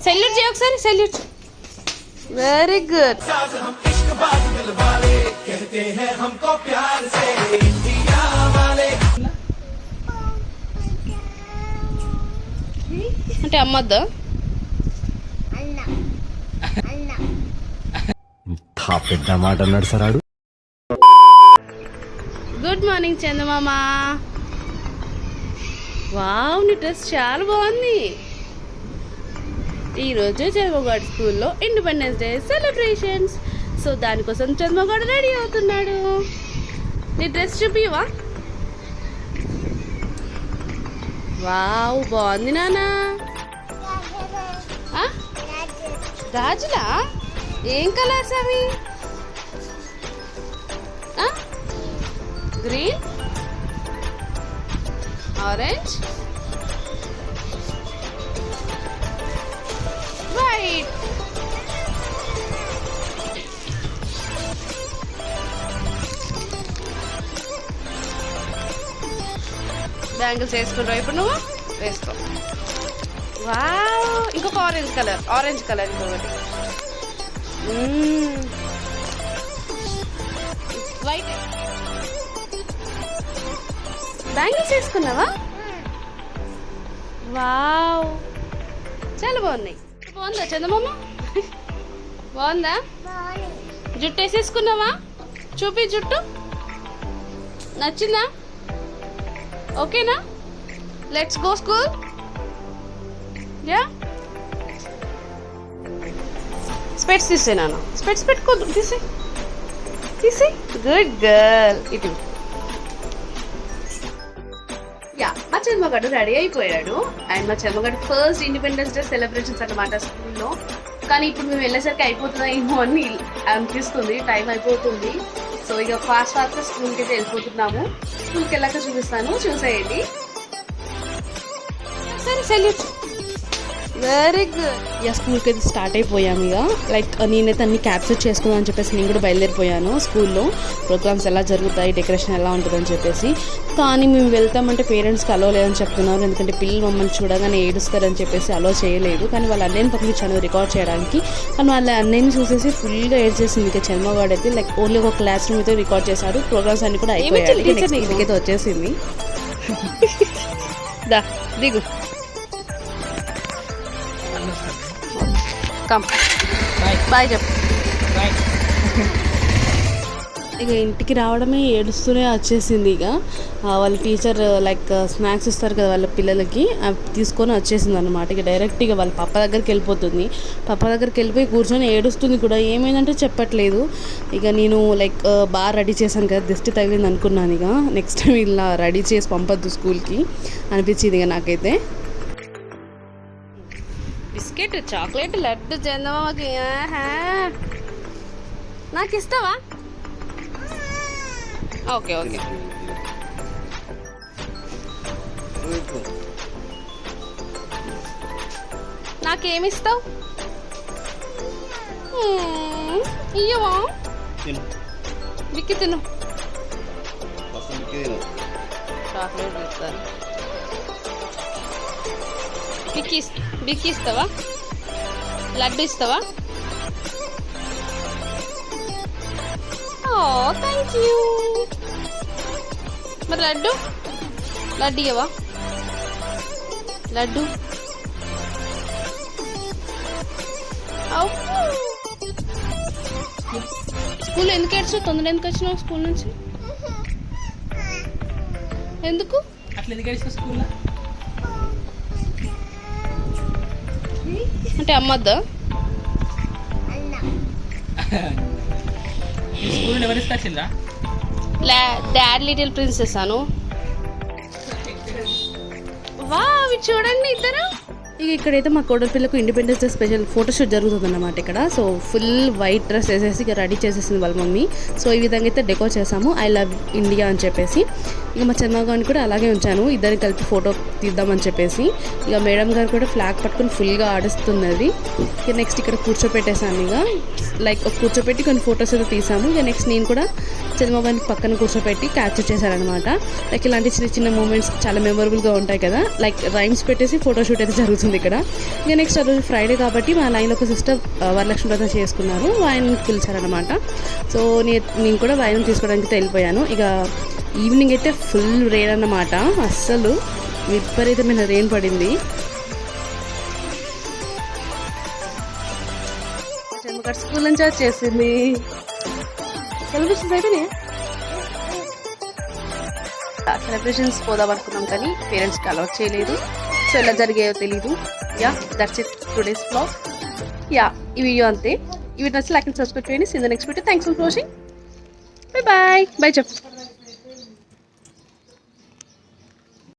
Salute చేయ ఒకసారి, salute. Very good. అంటే అమ్మద్దా? పెద్ద మాట అన్నాడు సరాడు. గుడ్ మార్నింగ్ చందమామ. వావ్, నీ డ్రెస్ చాలా బాగుంది. ఈరోజు చంద్రమగౌడ్ స్కూల్లో ఇండిపెండెన్స్ డే సెలబ్రేషన్స్. సో దానికోసం చంద్రమగౌడ్ రెడీ అవుతున్నాడు. నీ డ్రెస్ చూపివా? వావ్, బాగుంది నానా. గాజులా? ఏం కలర్స్ అవి? Green, orange, white. బ్యాంగిల్స్ వేసుకుంటావు ఇప్పుడు నువ్వు? వేసుకో. వావ్, ఇంకొక ఆరెంజ్ కలర్, ఆరెంజ్ కలర్ ఇంకొకటి. వైట్. బ్యాంగిల్స్ వేసుకున్నావా? వావ్, చాలా బాగున్నాయి. బాగుందా చందమామ? బాగుందా? జుట్టు వేసేసుకున్నావా? చూపి జుట్టు. నచ్చిందా? ఓకేనా? Let's go school. యా, స్పెట్స్ తీసే నాన్న. స్పెట్స్ పెట్టుకోదు, తీసే తీసే. Good girl. ఇటు. యా, మా చంద్రమగౌడ్ రెడీ అయిపోయాడు. అండ్ మా చంద్రమగౌడ్ ఫస్ట్ ఇండిపెండెన్స్ డే సెలబ్రేషన్స్ అన్నమాట స్కూల్లో. కానీ ఇప్పుడు మేము వెళ్ళేసరికి అయిపోతుందేమో అని అనిపిస్తుంది, టైం అయిపోతుంది. సో ఇక ఫాస్ట్గా స్కూల్కి అయితే వెళ్ళిపోతున్నాము. స్కూల్కి వెళ్ళాక చూపిస్తాను, చూసేయండి. సరే, సెల్యూట్. Very good. ఇక స్కూల్కి అయితే స్టార్ట్ అయిపోయాము. ఇక లైక్ నేనైతే అన్ని క్యాప్చర్ చేసుకుందాం అని చెప్పేసి నేను కూడా బయలుదేరిపోయాను. స్కూల్లో ప్రోగ్రామ్స్ ఎలా జరుగుతాయి, డెకరేషన్ ఎలా ఉంటుందని చెప్పేసి. కానీ మేము వెళ్తామంటే పేరెంట్స్కి అలో లేదని చెప్తున్నారు. ఎందుకంటే పిల్లలు మమ్మల్ని చూడగానే ఏడుస్తారని చెప్పేసి అలో చేయలేదు. కానీ వాళ్ళ అన్నయ్యని పంపించాను రికార్డ్ చేయడానికి. కానీ వాళ్ళ అన్నయ్యని చూసేసి ఫుల్గా ఏడ్చేసింది. ఇక చంద్రమగౌడ్ అయితే లైక్ ఓన్లీ ఒక క్లాస్ రూమ్ అయితే రికార్డ్ చేశాడు. ప్రోగ్రామ్స్ అన్ని కూడా అయిపోయాయి. ఇంటికైతే వచ్చేసింది. దా దిగు. బాయ్ చెప్పు. ఇక ఇంటికి రావడమే ఏడుస్తూనే వచ్చేసింది. ఇక వాళ్ళ టీచర్ లైక్ స్నాక్స్ ఇస్తారు కదా వాళ్ళ పిల్లలకి, అవి తీసుకొని వచ్చేసింది అనమాట. ఇక డైరెక్ట్గా వాళ్ళ పప్ప దగ్గరికి వెళ్ళిపోతుంది. పప్ప దగ్గరికి వెళ్ళిపోయి కూర్చొని ఏడుస్తుంది కూడా. ఏమైందంటే చెప్పట్లేదు. ఇక నేను లైక్ బాగా రెడీ చేశాను కదా, దిష్టి తగిలింది అనుకున్నాను. ఇక నెక్స్ట్ టైం ఇలా రెడీ చేసి పంపొద్దు స్కూల్కి అనిపించింది ఇక నాకైతే. బిస్కెట్, చాక్లెట్, లడ్డు చందమామకి. నాకు ఇస్తావా? Okay okay. నాకేమిస్తావు? ఇయ్యవా? విక్కి తిను. చాక్లెట్ ఇస్తాను. విక్కి ఇస్తావా? లడ్డు ఇస్తావా? Thank you. మరి లడ్డు ఇవ్వవా? లడ్డు స్కూల్లో ఎందుకు ఏడ్చావు? తొందర ఎందుకు వచ్చినావు స్కూల్ నుంచి? ఎందుకు అట్లా ఎందుకు ఏడ్చావు స్కూల్లో? అంటే అమ్మద్దా? స్కూల్ ఎవరు తీసుకొచ్చిందా? డాడ్ లిటిల్ ప్రిన్సెస్ అను. వా, అవి చూడండి ఇద్దరు. ఇక ఇక్కడైతే మా కోడలి పిల్లకు ఇండిపెండెన్స్ డే స్పెషల్ ఫోటోషూట్ జరుగుతుంది అన్నమాట ఇక్కడ. సో ఫుల్ వైట్ డ్రెస్ వేసేసి ఇక రెడీ చేసేసింది వాళ్ళ మమ్మీ. సో ఈ విధంగా అయితే డెకోర్ చేసాము, ఐ లవ్ ఇండియా అని చెప్పేసి. ఇక మా చంద్రమగౌడ్ని కూడా అలాగే ఉంచాను, ఇద్దరిని కలిపి ఫోటో తీద్దామని చెప్పేసి. ఇక మేడం గారు కూడా ఫ్లాగ్ పట్టుకొని ఫుల్గా ఆడుస్తున్నది. ఇక నెక్స్ట్ ఇక్కడ కూర్చోపెట్టేసాను. ఇక లైక్ కూర్చోపెట్టి కొన్ని ఫొటోస్ అయితే తీసాము. ఇక నెక్స్ట్ నేను కూడా చంద్రమగౌడ్ని పక్కన కూర్చోపెట్టి క్యాప్చర్ చేశారనమాట. లైక్ ఇలాంటి చిన్న చిన్న మూమెంట్స్ చాలా మెమొరబుల్గా ఉంటాయి కదా. లైక్ రైమ్స్ పెట్టేసి ఫోటోషూట్ అయితే జరుగుతుంది ఉంది ఇక్కడ. ఇంకా నెక్స్ట్ ఆ రోజు ఫ్రైడే కాబట్టి మా లైన్లో ఒక సిస్టర్ వరలక్ష్మి వ్రతం చేసుకున్నారు, వాయినం పిలిచారనమాట. సో నేను కూడా వాయినం తీసుకోవడానికి వెళ్ళిపోయాను. ఇక ఈవినింగ్ అయితే ఫుల్ రెయిన్ అన్నమాట, అస్సలు విపరీతమైన రెయిన్ పడింది. స్కూల్ నుంచి వచ్చేసింది. సెలబ్రేషన్స్ అయిపోయినాయి. సెలబ్రేషన్స్ పోదాం అనుకున్నాం కానీ పేరెంట్స్కి అలౌ చేయలేదు. సో ఎలా జరిగాయో తెలీదు. Yeah that's it today's blog. Yeah ఈ వీడియో అంతే. ఈ వీడియో నచ్చి లైక్ అండ్ సబ్స్క్రైబ్ చేయండి. See the next video. Thanks for watching. Bye bye. Bye చెప్పు.